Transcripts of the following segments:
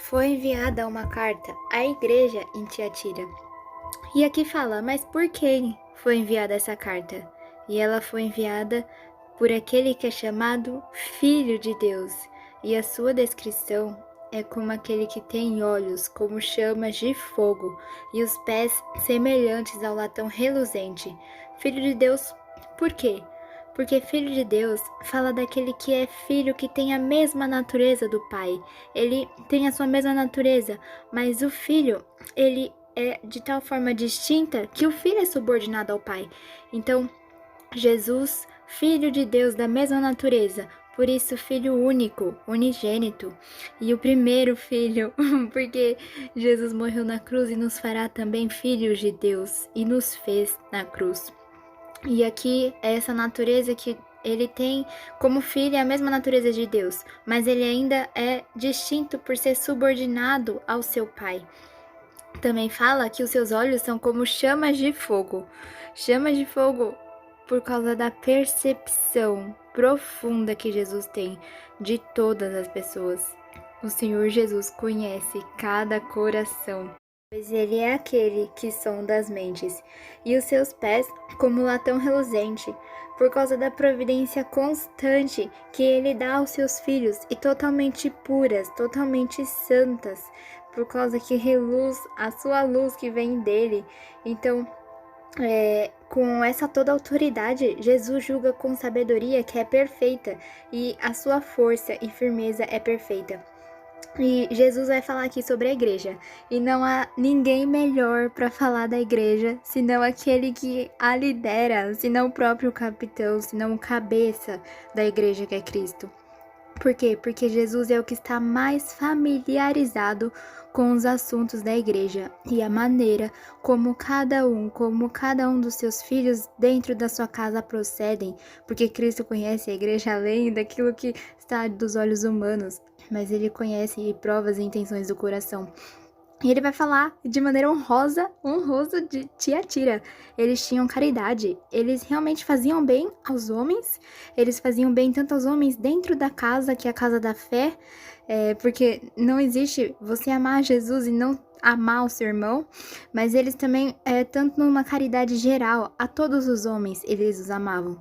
foi enviada uma carta à igreja em Tiatira. E aqui fala, mas por que foi enviada essa carta? E ela foi enviada por aquele que é chamado Filho de Deus. E a sua descrição é como aquele que tem olhos como chamas de fogo e os pés semelhantes ao latão reluzente. Filho de Deus, por quê? Porque filho de Deus fala daquele que é filho que tem a mesma natureza do pai. Ele tem a sua mesma natureza, mas o filho, ele é de tal forma distinta que o filho é subordinado ao pai. Então, Jesus, filho de Deus da mesma natureza, por isso filho único, unigênito, e o primeiro filho, porque Jesus morreu na cruz e nos fará também filhos de Deus e nos fez na cruz. E aqui é essa natureza que ele tem como filho, é a mesma natureza de Deus, mas ele ainda é distinto por ser subordinado ao seu pai. Também fala que os seus olhos são como chamas de fogo. Chamas de fogo por causa da percepção profunda que Jesus tem de todas as pessoas. O Senhor Jesus conhece cada coração, pois ele é aquele que sonda as mentes, e os seus pés como latão reluzente, por causa da providência constante que ele dá aos seus filhos, e totalmente puras, totalmente santas, por causa que reluz a sua luz que vem dele. Então, com essa toda autoridade, Jesus julga com sabedoria que é perfeita, e a sua força e firmeza é perfeita. E Jesus vai falar aqui sobre a igreja, e não há ninguém melhor para falar da igreja, senão aquele que a lidera, senão o próprio capitão, senão o cabeça da igreja que é Cristo. Por quê? Porque Jesus é o que está mais familiarizado com os assuntos da igreja e a maneira como cada um dos seus filhos dentro da sua casa procedem, porque Cristo conhece a igreja além daquilo que está dos olhos humanos, mas ele conhece e prova as intenções do coração. E ele vai falar de maneira honrosa de Tiatira. Eles tinham caridade, eles realmente faziam bem aos homens, eles faziam bem tanto aos homens dentro da casa, que é a casa da fé, porque não existe você amar Jesus e não amar o seu irmão, mas eles também, tanto numa caridade geral, a todos os homens, eles os amavam.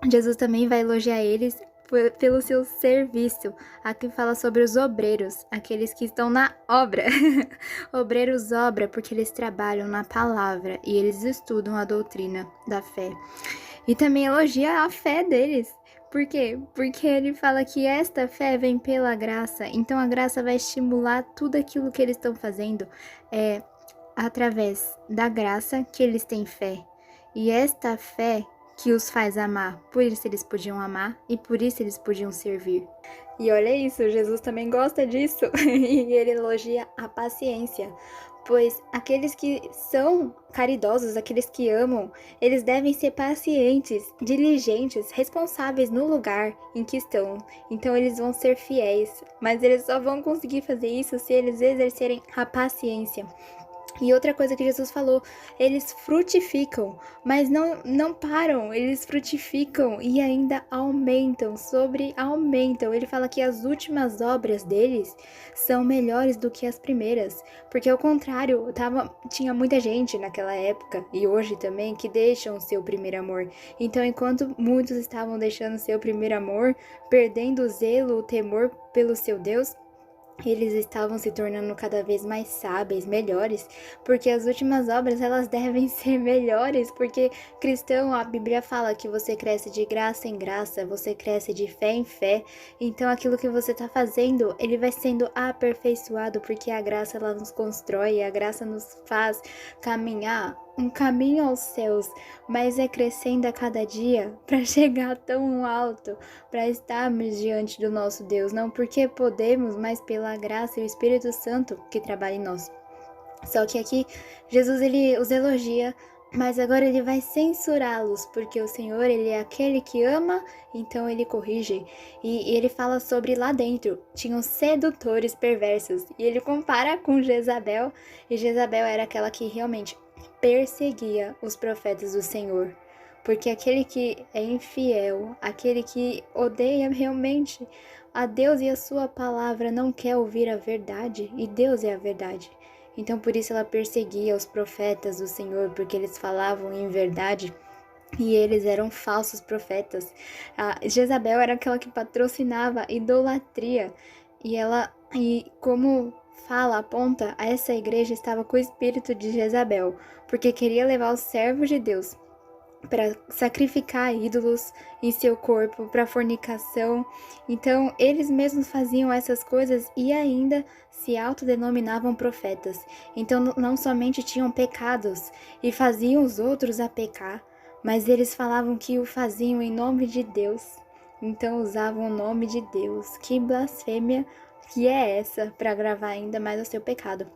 Jesus também vai elogiar eles pelo seu serviço. Aqui fala sobre os obreiros, aqueles que estão na obra. Obreiros obra porque eles trabalham na palavra e eles estudam a doutrina da fé. E também elogia a fé deles. Por quê? Porque ele fala que esta fé vem pela graça. Então a graça vai estimular tudo aquilo que eles estão fazendo através da graça que eles têm fé. E esta fé que os faz amar, por isso eles podiam amar e por isso eles podiam servir. E olha isso, Jesus também gosta disso, e ele elogia a paciência, pois aqueles que são caridosos, aqueles que amam, eles devem ser pacientes, diligentes, responsáveis no lugar em que estão. Então eles vão ser fiéis, mas eles só vão conseguir fazer isso se eles exercerem a paciência. E outra coisa que Jesus falou, eles frutificam, mas não param, eles frutificam e ainda aumentam. Ele fala que as últimas obras deles são melhores do que as primeiras, porque ao contrário, tinha muita gente naquela época e hoje também que deixam o seu primeiro amor. Então, enquanto muitos estavam deixando o seu primeiro amor, perdendo o zelo, o temor pelo seu Deus, eles estavam se tornando cada vez mais sábeis, melhores, porque as últimas obras elas devem ser melhores, porque cristão, a Bíblia fala que você cresce de graça em graça, você cresce de fé em fé, então aquilo que você está fazendo, ele vai sendo aperfeiçoado, porque a graça ela nos constrói, a graça nos faz caminhar um caminho aos céus, mas é crescendo a cada dia para chegar tão alto, para estarmos diante do nosso Deus, não porque podemos, mas pela graça e o Espírito Santo que trabalha em nós. Só que aqui Jesus ele os elogia, mas agora ele vai censurá-los, porque o Senhor ele é aquele que ama, então ele corrige. E ele fala sobre lá dentro, tinham sedutores perversos, e ele compara com Jezabel, e Jezabel era aquela que realmente perseguia os profetas do Senhor, porque aquele que é infiel, aquele que odeia realmente a Deus e a sua palavra, não quer ouvir a verdade, e Deus é a verdade. Então por isso ela perseguia os profetas do Senhor, porque eles falavam em verdade e eles eram falsos profetas. A Jezabel era aquela que patrocinava a idolatria, e como fala, aponta, essa igreja estava com o espírito de Jezabel, porque queria levar os servos de Deus para sacrificar ídolos em seu corpo, para fornicação. Então, eles mesmos faziam essas coisas e ainda se autodenominavam profetas. Então, não somente tinham pecados e faziam os outros a pecar, mas eles falavam que o faziam em nome de Deus. Então, usavam o nome de Deus. Que blasfêmia que é essa para agravar ainda mais o seu pecado?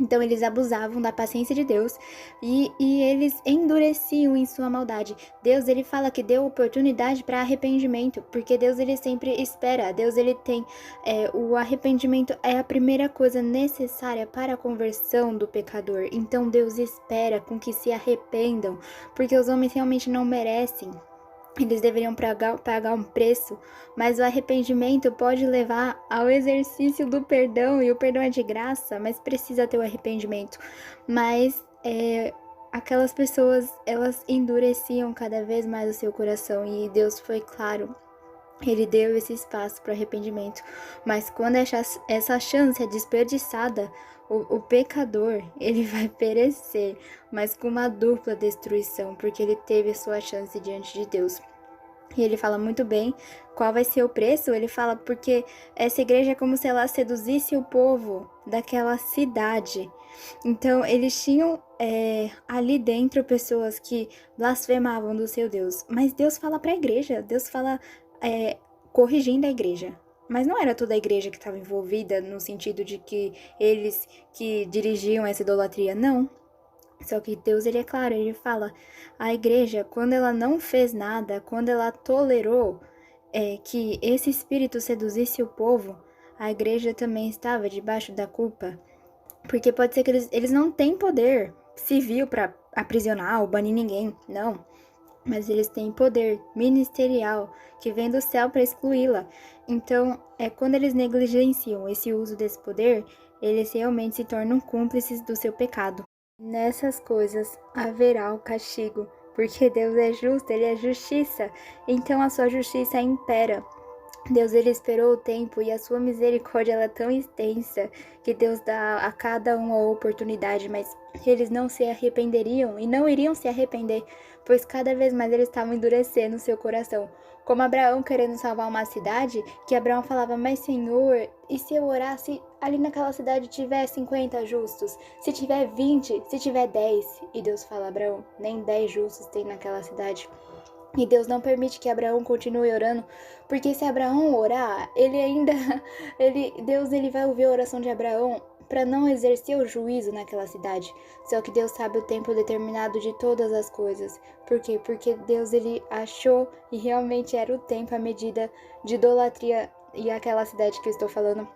Então eles abusavam da paciência de Deus e eles endureciam em sua maldade. Deus, ele fala que deu oportunidade para arrependimento, porque Deus, ele sempre espera. Deus, ele tem o arrependimento é a primeira coisa necessária para a conversão do pecador. Então Deus espera com que se arrependam, porque os homens realmente não merecem. Eles deveriam pagar um preço, mas o arrependimento pode levar ao exercício do perdão, e o perdão é de graça, mas precisa ter o arrependimento. Mas aquelas pessoas, elas endureciam cada vez mais o seu coração, e Deus foi claro. Ele deu esse espaço para arrependimento, mas quando essa chance é desperdiçada, o pecador, ele vai perecer, mas com uma dupla destruição, porque ele teve a sua chance diante de Deus. E ele fala muito bem qual vai ser o preço. Ele fala porque essa igreja é como se ela seduzisse o povo daquela cidade. Então, eles tinham ali dentro pessoas que blasfemavam do seu Deus. Mas Deus fala para a igreja, Deus fala corrigindo a igreja. Mas não era toda a igreja que estava envolvida no sentido de que eles que dirigiam essa idolatria, não. Só que Deus, ele é claro, ele fala, a igreja, quando ela não fez nada, quando ela tolerou que esse espírito seduzisse o povo, a igreja também estava debaixo da culpa. Porque pode ser que eles não têm poder civil para aprisionar ou banir ninguém, não. Mas eles têm poder ministerial que vem do céu para excluí-la. Então, quando eles negligenciam esse uso desse poder, eles realmente se tornam cúmplices do seu pecado. Nessas coisas haverá o castigo, porque Deus é justo, ele é justiça, então a sua justiça impera. Deus, ele esperou o tempo e a sua misericórdia ela é tão extensa que Deus dá a cada um a oportunidade, mas eles não se arrependeriam e não iriam se arrepender, pois cada vez mais eles estavam endurecendo seu coração. Como Abraão querendo salvar uma cidade, que Abraão falava, mas Senhor, e se eu orasse ali naquela cidade tiver 50 justos? Se tiver 20, se tiver 10? E Deus fala, Abraão, nem 10 justos tem naquela cidade. E Deus não permite que Abraão continue orando, porque se Abraão orar, Deus ele vai ouvir a oração de Abraão para não exercer o juízo naquela cidade. Só que Deus sabe o tempo determinado de todas as coisas. Por quê? Porque Deus ele achou e realmente era o tempo, a medida de idolatria. E aquela cidade que eu estou falando,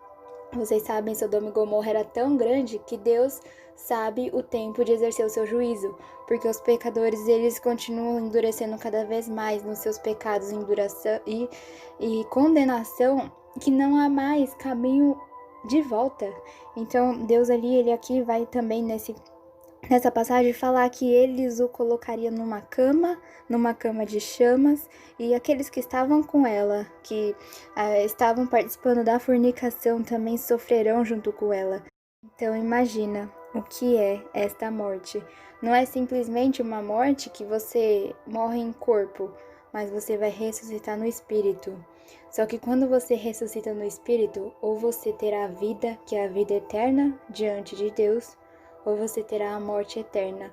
vocês sabem, Sodoma e Gomorra era tão grande que Deus sabe o tempo de exercer o seu juízo, porque os pecadores eles continuam endurecendo cada vez mais nos seus pecados e condenação, que não há mais caminho de volta. Então Deus ali, ele aqui vai também nessa passagem falar que eles o colocariam numa cama de chamas, e aqueles que estavam com ela, que estavam participando da fornicação, também sofrerão junto com ela. Então imagina o que é esta morte. Não é simplesmente uma morte que você morre em corpo, mas você vai ressuscitar no espírito. Só que quando você ressuscita no espírito, ou você terá a vida, que é a vida eterna diante de Deus, ou você terá a morte eterna.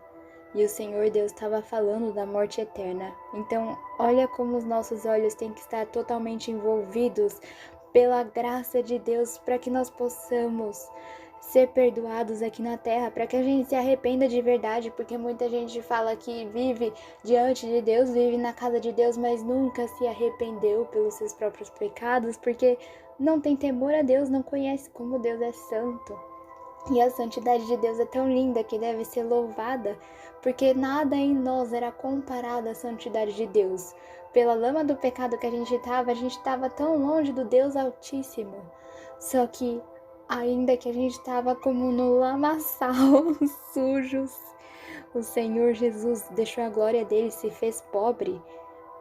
E o Senhor Deus estava falando da morte eterna. Então, olha como os nossos olhos têm que estar totalmente envolvidos pela graça de Deus, para que nós possamos ser perdoados aqui na terra, para que a gente se arrependa de verdade, porque muita gente fala que vive diante de Deus, vive na casa de Deus, mas nunca se arrependeu pelos seus próprios pecados, porque não tem temor a Deus, não conhece como Deus é santo. E a santidade de Deus é tão linda que deve ser louvada, porque nada em nós era comparado à santidade de Deus. Pela lama do pecado que a gente estava tão longe do Deus Altíssimo. Só que, ainda que a gente estava como no lamaçal, sujos, o Senhor Jesus deixou a glória dele, se fez pobre,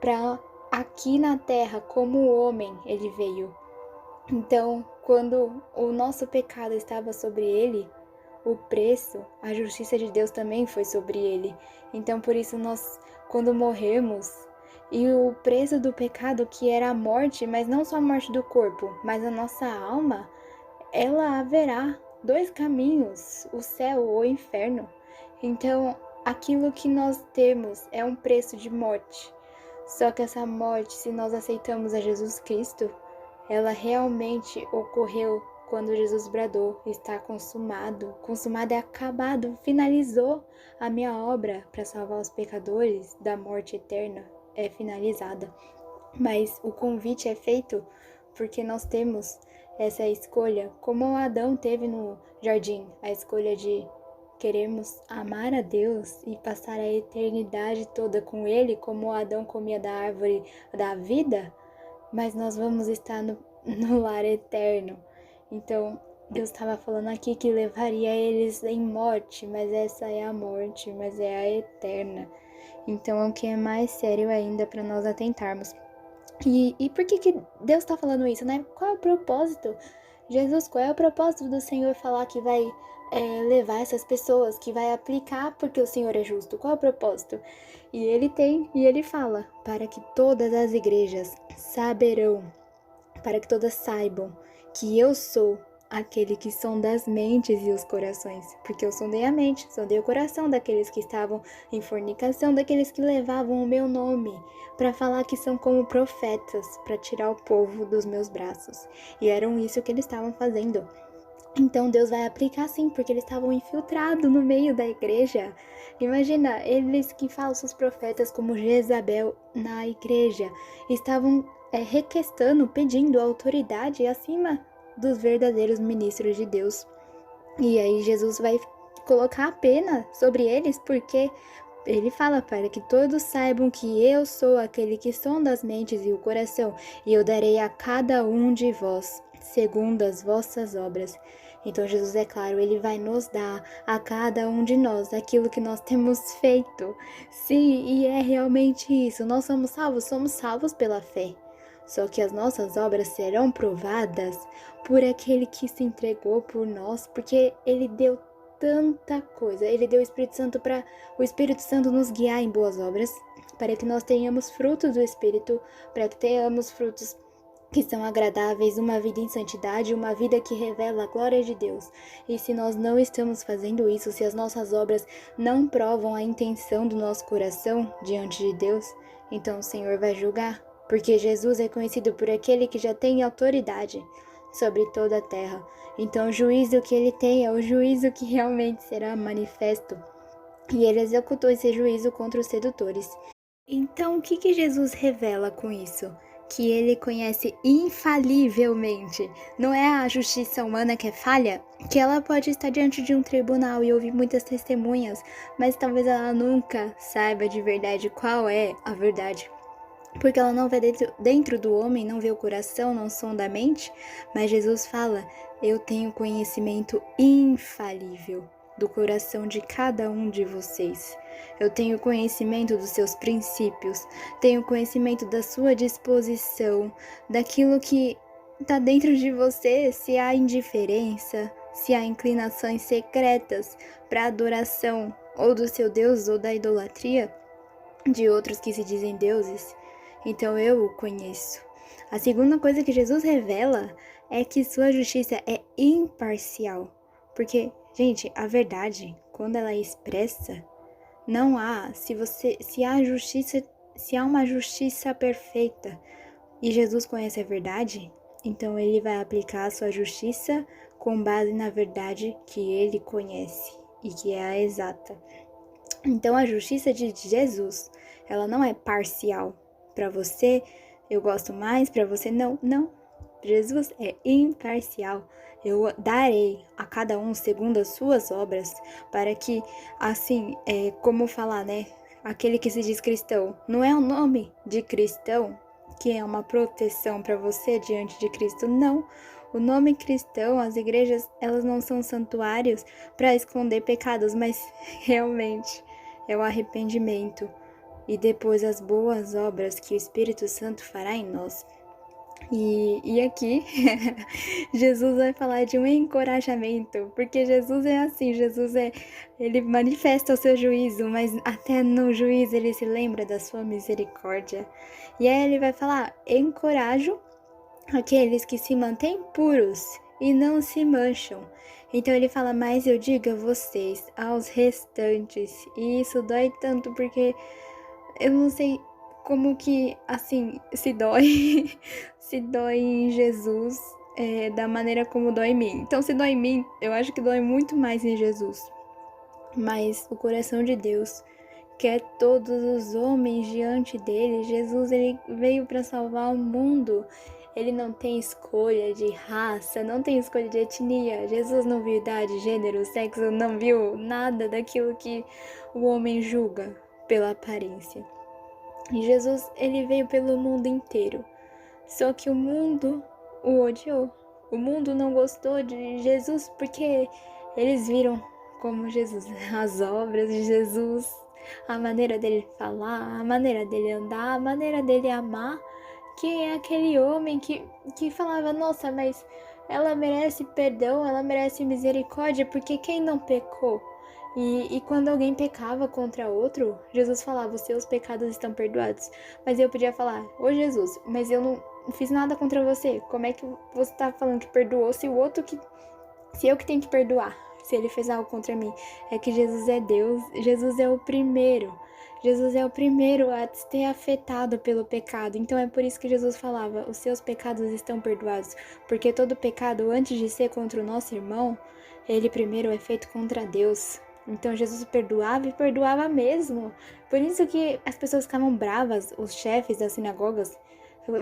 para aqui na terra, como homem, ele veio. Então, quando o nosso pecado estava sobre ele, o preço, a justiça de Deus também foi sobre ele. Então, por isso, nós, quando morremos, e o preço do pecado, que era a morte, mas não só a morte do corpo, mas a nossa alma, ela haverá dois caminhos, o céu ou o inferno. Então, aquilo que nós temos é um preço de morte. Só que essa morte, se nós aceitamos a Jesus Cristo, ela realmente ocorreu quando Jesus bradou: está consumado, consumado é acabado, finalizou a minha obra para salvar os pecadores da morte eterna, é finalizada. Mas o convite é feito porque nós temos essa escolha, como Adão teve no jardim, a escolha de queremos amar a Deus e passar a eternidade toda com Ele, como Adão comia da árvore da vida, mas nós vamos estar no lar eterno. Então, Deus estava falando aqui que levaria eles em morte, mas essa é a morte, mas é a eterna. Então, é o que é mais sério ainda para nós atentarmos. E por que Deus está falando isso, né? Qual é o propósito? Jesus, qual é o propósito do Senhor falar que vai levar essas pessoas, que vai aplicar porque o Senhor é justo? Qual é o propósito? E ele fala, para que todas as igrejas saberão, para que todas saibam que eu sou aquele que sonda as mentes e os corações, porque eu sondei a mente, sondei o coração daqueles que estavam em fornicação, daqueles que levavam o meu nome, para falar que são como profetas, para tirar o povo dos meus braços. E eram isso que eles estavam fazendo. Então Deus vai aplicar sim, porque eles estavam infiltrados no meio da igreja. Imagina, eles que falsos profetas como Jezabel na igreja estavam requestando, pedindo autoridade acima dos verdadeiros ministros de Deus. E aí Jesus vai colocar a pena sobre eles, porque ele fala para que todos saibam que eu sou aquele que sonda as mentes e o coração, e eu darei a cada um de vós segundo as vossas obras. Então Jesus, é claro, ele vai nos dar a cada um de nós aquilo que nós temos feito. Sim, e é realmente isso. Nós somos salvos pela fé. Só que as nossas obras serão provadas por aquele que se entregou por nós, porque ele deu tanta coisa. Ele deu o Espírito Santo para o Espírito Santo nos guiar em boas obras, para que nós tenhamos frutos do Espírito, para que tenhamos frutos que são agradáveis, uma vida em santidade, uma vida que revela a glória de Deus. E se nós não estamos fazendo isso, se as nossas obras não provam a intenção do nosso coração diante de Deus, então o Senhor vai julgar, porque Jesus é conhecido por aquele que já tem autoridade sobre toda a terra. Então o juízo que ele tem é o juízo que realmente será manifesto. E ele executou esse juízo contra os sedutores. Então o que Jesus revela com isso? Que ele conhece infalivelmente. Não é a justiça humana que é falha? Que ela pode estar diante de um tribunal e ouvir muitas testemunhas, mas talvez ela nunca saiba de verdade qual é a verdade. Porque ela não vê dentro do homem, não vê o coração, não sonda a mente. Mas Jesus fala, eu tenho conhecimento infalível do coração de cada um de vocês. Eu tenho conhecimento dos seus princípios, tenho conhecimento da sua disposição, daquilo que está dentro de você, se há indiferença, se há inclinações secretas para a adoração ou do seu Deus ou da idolatria de outros que se dizem deuses. Então eu o conheço. A segunda coisa que Jesus revela é que sua justiça é imparcial. Porque, gente, a verdade, quando ela é expressa, não há, se há uma justiça perfeita e Jesus conhece a verdade, então ele vai aplicar a sua justiça com base na verdade que ele conhece e que é a exata. Então a justiça de Jesus, ela não é parcial. Para você, eu gosto mais, para você não. Jesus é imparcial. Eu darei a cada um segundo as suas obras, para que, assim, como falar, né? Aquele que se diz cristão, não é o nome de cristão que é uma proteção para você diante de Cristo, não. O nome cristão, as igrejas, elas não são santuários para esconder pecados, mas realmente é o arrependimento e depois as boas obras que o Espírito Santo fará em nós. E aqui, Jesus vai falar de um encorajamento, porque Jesus é assim, ele manifesta o seu juízo, mas até no juízo ele se lembra da sua misericórdia. E aí ele vai falar, encorajo aqueles que se mantêm puros e não se mancham. Então ele fala, mas eu digo a vocês, aos restantes, e isso dói tanto porque eu não sei como que, assim, se dói, se dói em Jesus da maneira como dói em mim. Então, se dói em mim, eu acho que dói muito mais em Jesus. Mas o coração de Deus quer todos os homens diante dele. Jesus, ele veio para salvar o mundo. Ele não tem escolha de raça, não tem escolha de etnia. Jesus não viu idade, gênero, sexo, não viu nada daquilo que o homem julga pela aparência. E Jesus, ele veio pelo mundo inteiro. Só que o mundo o odiou. O mundo não gostou de Jesus porque eles viram como Jesus, as obras de Jesus, a maneira dele falar, a maneira dele andar, a maneira dele amar, que é aquele homem que falava, nossa, mas ela merece perdão, ela merece misericórdia, porque quem não pecou? E quando alguém pecava contra outro, Jesus falava, os seus pecados estão perdoados. Mas eu podia falar, ô Jesus, mas eu não fiz nada contra você. Como é que você tá falando que perdoou se eu que tenho que perdoar? Se ele fez algo contra mim? É que Jesus é Deus, Jesus é o primeiro. Jesus é o primeiro a ter afetado pelo pecado. Então é por isso que Jesus falava, os seus pecados estão perdoados. Porque todo pecado, antes de ser contra o nosso irmão, ele primeiro é feito contra Deus. Então Jesus perdoava e perdoava mesmo. Por isso que as pessoas ficavam bravas, os chefes das sinagogas.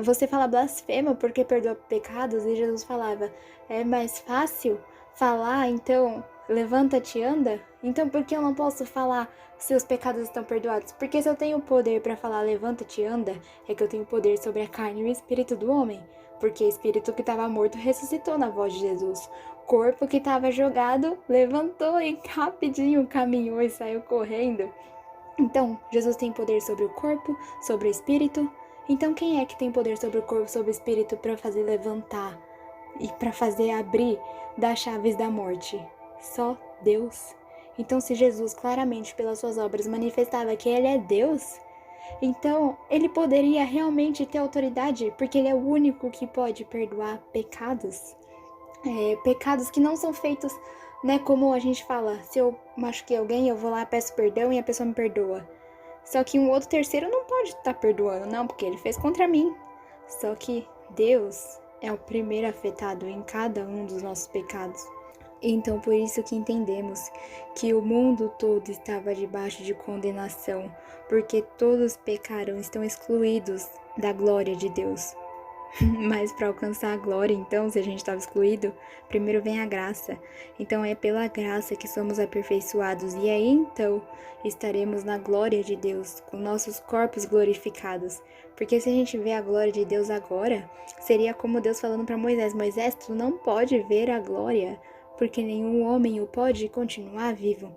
Você fala blasfema porque perdoa pecados, e Jesus falava, é mais fácil falar, então levanta-te e anda? Então por que eu não posso falar seus pecados estão perdoados? Porque se eu tenho poder para falar levanta-te e anda, é que eu tenho poder sobre a carne e o espírito do homem. Porque o espírito que estava morto ressuscitou na voz de Jesus. Corpo que estava jogado levantou e rapidinho caminhou e saiu correndo. Então, Jesus tem poder sobre o corpo, sobre o espírito. Então, quem é que tem poder sobre o corpo, sobre o espírito para fazer levantar e para fazer abrir das chaves da morte? Só Deus. Então, se Jesus claramente pelas suas obras manifestava que ele é Deus, então ele poderia realmente ter autoridade, porque ele é o único que pode perdoar pecados. Pecados que não são feitos, né, como a gente fala, se eu machuquei alguém, eu vou lá, peço perdão e a pessoa me perdoa. Só que um outro terceiro não pode estar perdoando, não, porque ele fez contra mim. Só que Deus é o primeiro afetado em cada um dos nossos pecados. Então, por isso que entendemos que o mundo todo estava debaixo de condenação, porque todos pecaram, estão excluídos da glória de Deus. Mas para alcançar a glória, então, se a gente estava excluído, primeiro vem a graça. Então é pela graça que somos aperfeiçoados, e aí então estaremos na glória de Deus, com nossos corpos glorificados. Porque se a gente vê a glória de Deus agora, seria como Deus falando para Moisés, Moisés, tu não pode ver a glória, porque nenhum homem o pode continuar vivo.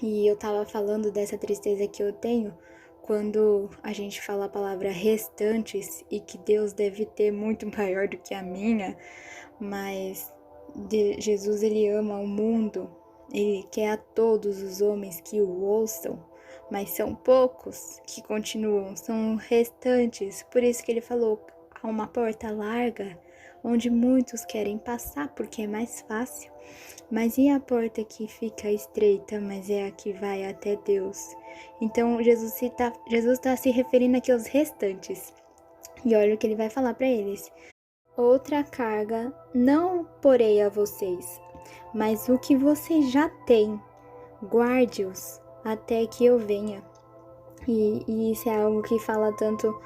E eu tava falando dessa tristeza que eu tenho, quando a gente fala a palavra restantes, e que Deus deve ter muito maior do que a minha, mas Jesus, ele ama o mundo, ele quer a todos os homens que o ouçam, mas são poucos que continuam, são restantes, por isso que ele falou, há uma porta larga, onde muitos querem passar, porque é mais fácil. Mas e a porta que fica estreita, mas é a que vai até Deus? Então, Jesus está se referindo aqui aos restantes. E olha o que ele vai falar para eles. Outra carga não porei a vocês, mas o que vocês já têm, guarde-os até que eu venha. E isso é algo que fala tanto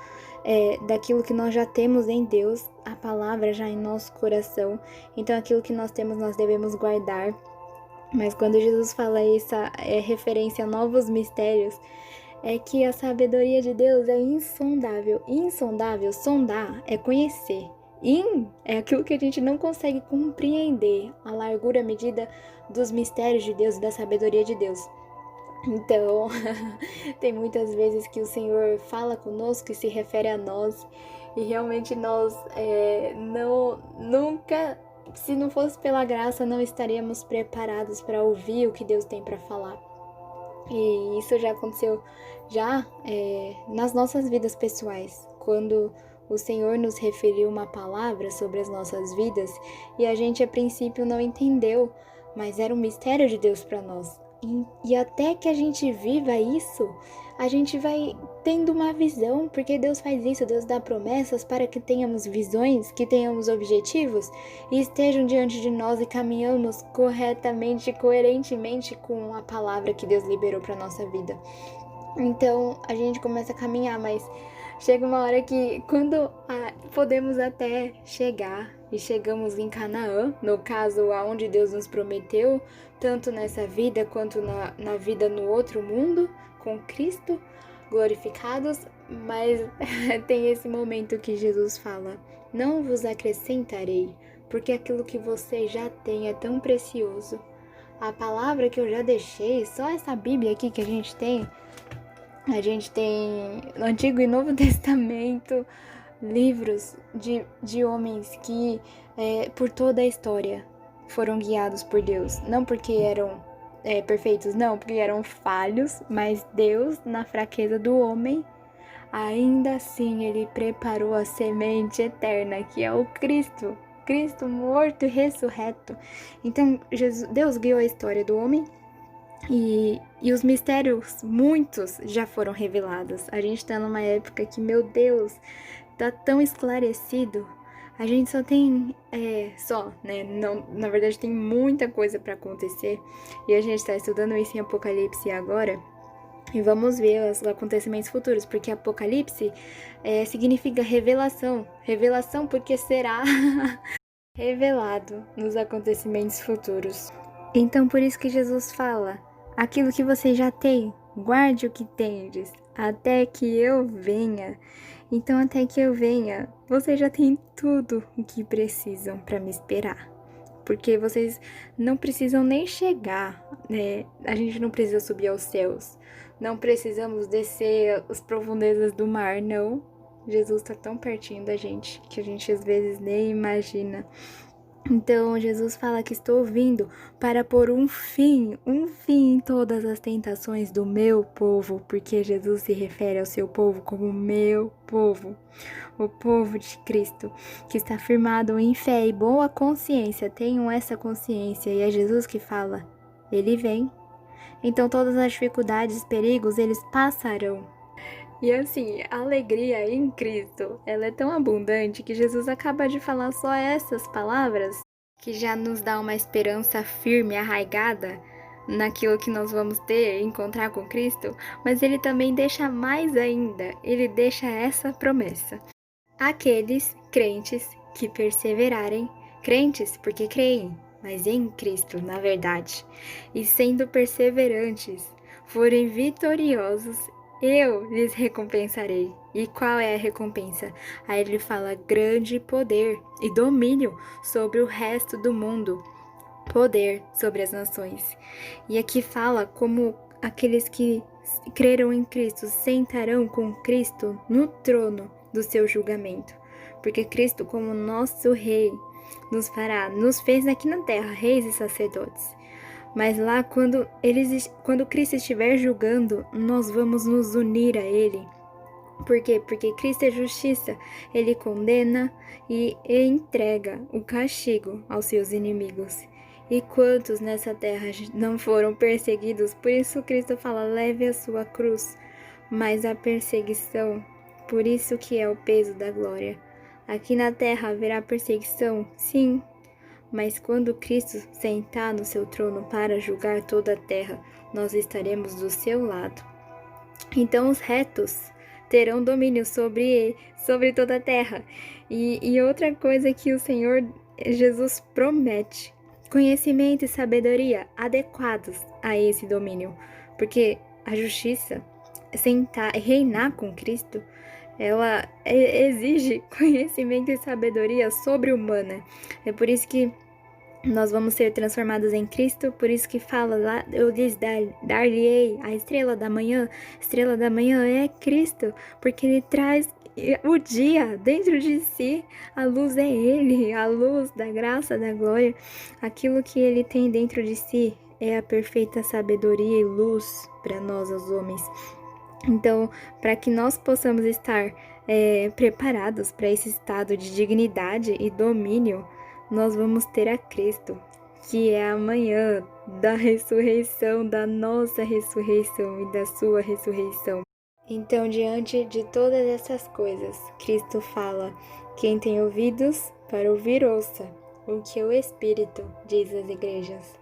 daquilo que nós já temos em Deus, a palavra já em nosso coração. Então aquilo que nós temos nós devemos guardar. Mas quando Jesus fala isso, é referência a novos mistérios, é que a sabedoria de Deus é insondável. Insondável, sondar é conhecer. É aquilo que a gente não consegue compreender, a largura, a medida dos mistérios de Deus e da sabedoria de Deus. Então, tem muitas vezes que o Senhor fala conosco e se refere a nós, e realmente nós nunca, se não fosse pela graça, não estaríamos preparados para ouvir o que Deus tem para falar. E isso já aconteceu nas nossas vidas pessoais, quando o Senhor nos referiu uma palavra sobre as nossas vidas e a gente a princípio não entendeu, mas era um mistério de Deus para nós. E até que a gente viva isso, a gente vai tendo uma visão, porque Deus faz isso, Deus dá promessas para que tenhamos visões, que tenhamos objetivos e estejam diante de nós e caminhamos corretamente, coerentemente com a palavra que Deus liberou para nossa vida. Então a gente começa a caminhar, mas chega uma hora que quando podemos até chegar e chegamos em Canaã, no caso aonde Deus nos prometeu, tanto nessa vida quanto na vida no outro mundo, com Cristo, glorificados, mas tem esse momento que Jesus fala: não vos acrescentarei, porque aquilo que você já tem é tão precioso. A palavra que eu já deixei, só essa Bíblia aqui que a gente tem no Antigo e Novo Testamento, livros de homens que, por toda a história, foram guiados por Deus. Não porque eram perfeitos, não, porque eram falhos, mas Deus, na fraqueza do homem, ainda assim, Ele preparou a semente eterna, que é o Cristo. Cristo morto e ressurreto. Então, Deus guiou a história do homem. E os mistérios, muitos, já foram revelados. A gente tá numa época que, meu Deus, tá tão esclarecido. A gente só tem, Não, na verdade tem muita coisa para acontecer. E a gente tá estudando isso em Apocalipse agora. E vamos ver os acontecimentos futuros, porque Apocalipse significa revelação. Revelação porque será revelado nos acontecimentos futuros. Então, por isso que Jesus fala: aquilo que você já tem, guarde o que tendes, até que eu venha. Então, até que eu venha, você já tem tudo o que precisam para me esperar. Porque vocês não precisam nem chegar, né? A gente não precisa subir aos céus. Não precisamos descer as profundezas do mar, não. Jesus está tão pertinho da gente que a gente às vezes nem imagina. Então, Jesus fala que estou vindo para pôr um fim em todas as tentações do meu povo, porque Jesus se refere ao seu povo como meu povo, o povo de Cristo, que está firmado em fé e boa consciência. Tenham essa consciência, e é Jesus que fala: Ele vem. Então, todas as dificuldades, perigos, eles passarão. E assim, a alegria em Cristo, ela é tão abundante que Jesus acaba de falar só essas palavras, que já nos dá uma esperança firme, arraigada naquilo que nós vamos ter, encontrar com Cristo, mas ele também deixa mais ainda, ele deixa essa promessa: aqueles crentes que perseverarem, crentes porque creem, mas em Cristo, na verdade, e sendo perseverantes, forem vitoriosos, eu lhes recompensarei. E qual é a recompensa? Aí ele fala: grande poder e domínio sobre o resto do mundo, poder sobre as nações. E aqui fala como aqueles que creram em Cristo sentarão com Cristo no trono do seu julgamento. Porque Cristo, como nosso rei, nos fez aqui na terra reis e sacerdotes. Mas lá, quando Cristo estiver julgando, nós vamos nos unir a Ele. Por quê? Porque Cristo é justiça. Ele condena e entrega o castigo aos seus inimigos. E quantos nessa terra não foram perseguidos? Por isso Cristo fala: leve a sua cruz. Mas a perseguição, por isso que é o peso da glória. Aqui na terra haverá perseguição, sim. Mas quando Cristo sentar no seu trono para julgar toda a terra, nós estaremos do seu lado. Então os retos terão domínio sobre toda a terra. E outra coisa que o Senhor Jesus promete: conhecimento e sabedoria adequados a esse domínio, porque a justiça, reinar com Cristo, ela exige conhecimento e sabedoria sobre-humana. É por isso que nós vamos ser transformados em Cristo, por isso que fala lá, eu lhes dar-lhe-ei a estrela da manhã. Estrela da manhã é Cristo, porque ele traz o dia dentro de si. A luz é ele, a luz da graça, da glória. Aquilo que ele tem dentro de si é a perfeita sabedoria e luz para nós, os homens. Então, para que nós possamos estar preparados para esse estado de dignidade e domínio, nós vamos ter a Cristo, que é a manhã da ressurreição, da nossa ressurreição e da sua ressurreição. Então, diante de todas essas coisas, Cristo fala: quem tem ouvidos para ouvir, ouça o que o Espírito diz às igrejas.